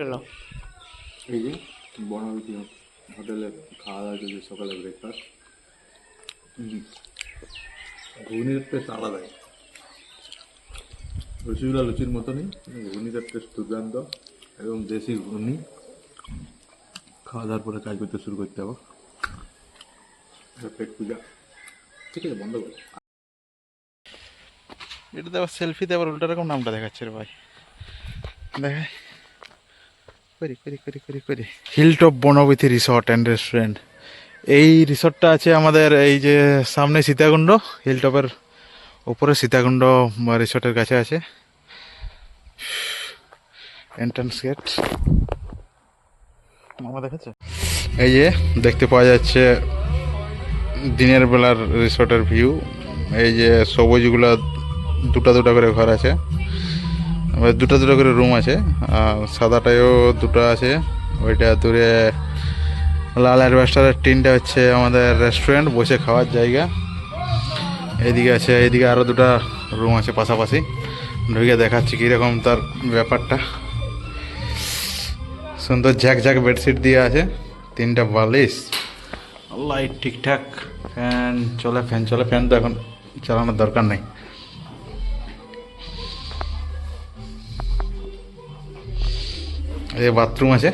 এলো। এই যে বনবিথি হোটেলে খাওয়া দাওয়া চলছে, সকালে ব্রেকফাস্ট। ঘুগনির টেস্ট আলাদাই, লুচিগুলো লুচির মতনই, ঘুগনিটার টেস্ট দুর্দান্ত। এবং দেশি ঘুগনি খাওয়া দাওয়ার পরে কাজ করতে শুরু করতে হবে। পেট পূজা। ঠিক আছে, বন্ধ করো। এটাতে আবার সেলফিতে আবার উল্টা রকম নামটা দেখাচ্ছে রে ভাই। দেখায় করি করি করি করি করি hilltop Banabithi resort and restaurant. এই রিসর্টটা আছে আমাদের এই যে সামনে সীতাকুণ্ড, হিলটপের উপরে সীতাকুণ্ড রিসর্টের কাছে আছে। এন্ট্রান্স গেট মামা দেখাচ্ছে। এই যে দেখতে পাওয়া যাচ্ছে দিনের বেলার রিসর্টের ভিউ। এই যে সবুজগুলা দুটা দুটা করে ঘর আছে, দুটো দুটো করে রুম আছে, আর সাদাটায়ও দুটো আছে। ওইটা দূরে লাল অ্যাডভেস্টারের টিনটা হচ্ছে আমাদের রেস্টুরেন্ট, বসে খাওয়ার জায়গা। এইদিকে আছে, এইদিকে আরও দুটো রুম আছে পাশাপাশি। ঢুকে দেখাচ্ছি কীরকম তার ব্যাপারটা। সুন্দর ঝাঁক ঝাঁক বেডশিট দিয়ে আছে, 3টা বালিশ, লাইট ঠিকঠাক, ফ্যান চলে, ফ্যান তো এখন চালানোর দরকার নেই। এই বাথরুম আছে,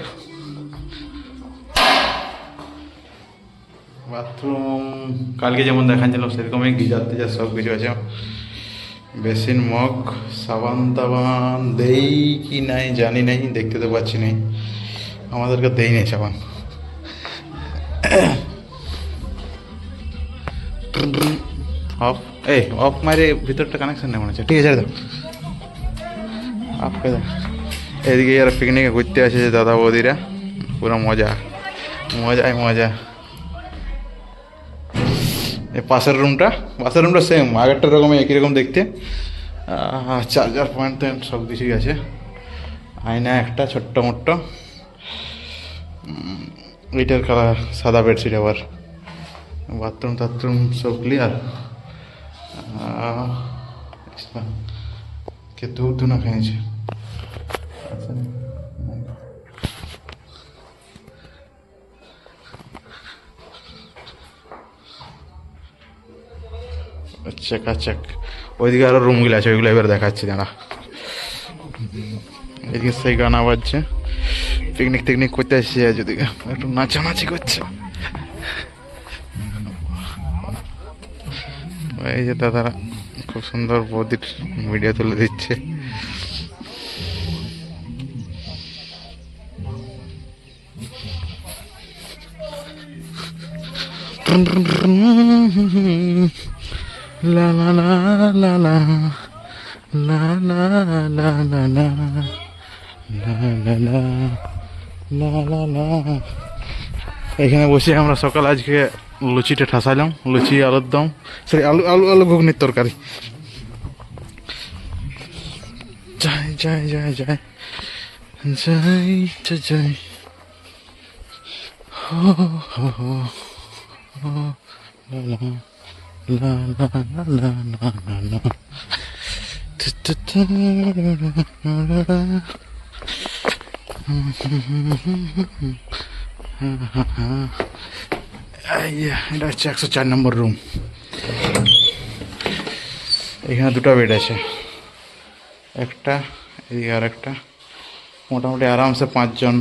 বাথরুম কালকে যেমন দেখাচ্ছিলাম সেরকমই, গিজার টিজার সব কিছু আছে। বেসিন, মগ, সাবান টাবান দেই কি নাই জানি নাই, দেখতে তো পাচ্ছি নাই, আমাদেরকে দেই নাই সাবান। অফ, এই অফ মারে ভিতরটা কানেকশন নেই মনে হচ্ছে। ঠিক আছে দাদা, অফ করে দাও। এদিকে আর পিকনিকে ঘুরতে আসে যে দাদা বৌদিরা, পুরো মজা মজাই মজা। এই পাশের রুমটা সেম আগেরটার রকমই, একই রকম দেখতে। চার্জার পয়েন্ট সব কিছুই আছে, আয়না একটা ছোট্ট মোট্ট। এইটার কালার সাদা বেডশিট। আবার বাথরুম টাথরুম সব ক্লিয়ার। কে দুধ না খেয়েছে। চেক ওইদিকে আরো রুমগুলো আছে, ওইগুলো এবার দেখাচ্ছি দাঁড়া। এদিকে সেই গান বাজছে, পিকনিক করতে আসছে, যদিকে একটু নাচানাচি করছে। এই যে দাদারা খুব সুন্দর বৌদির ভিডিও তুলে দিচ্ছে। লা লা লা লা লা লা লা লা লা লা লা লা লা লা। এখানে বসে আমরা সকাল আজকে লুচিটা ঠাসাইলাম, লুচি আলুর দম, সরি আলু আলু আলু ঘুগনির তরকারি। যাই যাই যাই যাই যাই যাই হো হো হো লা লা লা লা লা লা লা লা। এটা হচ্ছে 104 নম্বর রুম। এখানে দুটো বেড আছে, একটা এদিকে আর একটা। মোটামুটি আরামসে 5 জন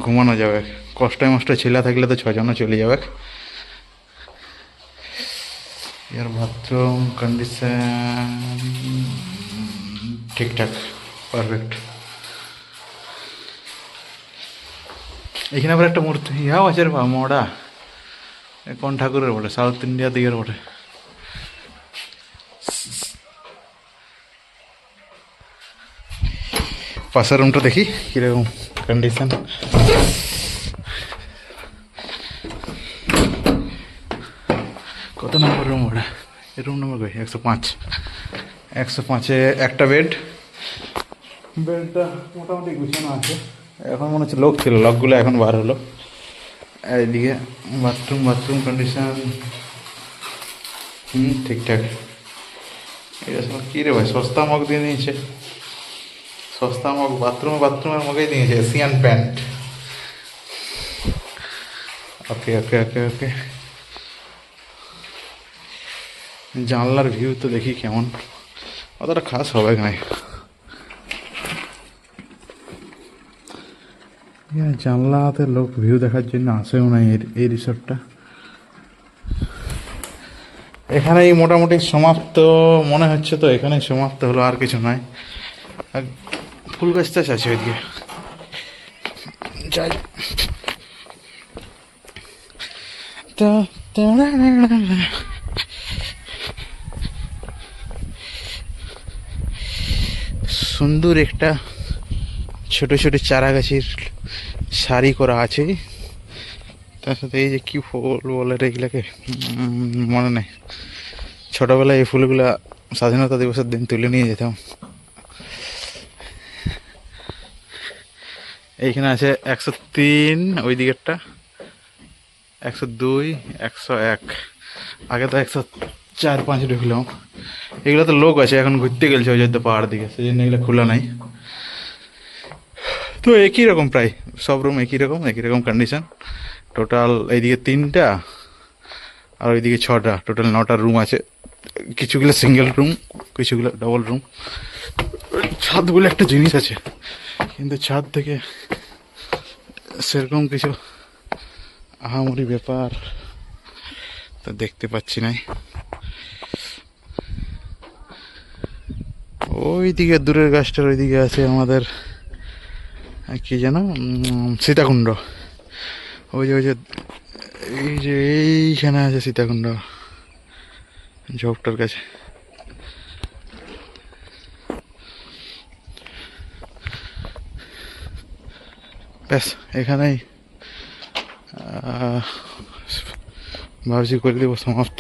ঘুমানো যাবে। কষ্টে মষ্ট ছেলে থাকলে তো 6 জনও চলে যাবে। এর বাথরুম কন্ডিশন ঠিকঠাক, পারফেক্ট। এখানে আবার একটা মূর্তি ইহাও আছে রে বাবা, মোড়া কোন ঠাকুরের বটে, সাউথ ইন্ডিয়া দিকের বটে। পাশের রুমটা দেখি কিরকম কন্ডিশন। কত নম্বর রুম ওটা? রুম নম্বর কই? 105। 105-এ একটা বেডটা মোটামুটি গুছানো আছে। এখন মনে হচ্ছে লোক ছিল, লকগুলো এখন বার হলো। এইদিকে বাথরুম কন্ডিশন ঠিকঠাক। এটা সব কী রে ভাই, সস্তা মগ দিয়ে নিয়েছে। সস্তা মগ, বাথরুমের মগেই দিয়েছে, এশিয়ান প্যান্ট। ওকে ওকে ওকে ওকে, জানলার ভিউ তো দেখি কেমন, অতটা খাস হবে নাই। জানলাতে লোক ভিউ দেখার জন্য আসেও নাই এই রিসোর্টটা। এখানেই মোটামুটি সমাপ্ত মনে হচ্ছে, তো এখানেই সমাপ্ত হলো, আর কিছু নয়। আর ফুল গাছ টাছ আছে ওইদিকে, যাই। সুন্দর একটা ছোট ছোট চারা গাছের সারি করা আছে, তার সাথে এই যে কি ফুল বলে এগুলাকে মনে নেই। ছোটবেলায় এই ফুলগুলা স্বাধীনতা দিবসের দিন তুলে নিয়ে যেতাম। এইখানে আছে 103, ওই দিকেরটা 102, 101, আগে তো 104-5 ঢুকলাম। এগুলো তো লোক আছে, এখন ঘুরতে গেছে ওই জন্য পাহাড় দিকে, সেই জন্য এগুলো খোলা নাই। তো একই রকম প্রায় সব রুম, একই রকম কন্ডিশন। টোটাল এইদিকে 3টা আর ওইদিকে 6টা, টোটাল 9টা রুম আছে। কিছুগুলো সিঙ্গেল রুম, কিছুগুলো ডবল রুম। ছাদ বলে একটা জিনিস আছে, কিন্তু ছাদ থেকে সেরকম কিছু আহামরি ব্যাপার তা দেখতে পাচ্ছি না। ওইদিকে দূরের গাছটার ওইদিকে আছে আমাদের কি যেন সীতাকুণ্ড। ওই যে এইখানে আছে সীতাকুণ্ড, ঝোপটার কাছে। ব্যাস এখানেই ভাবছি করে দেবো সমাপ্ত।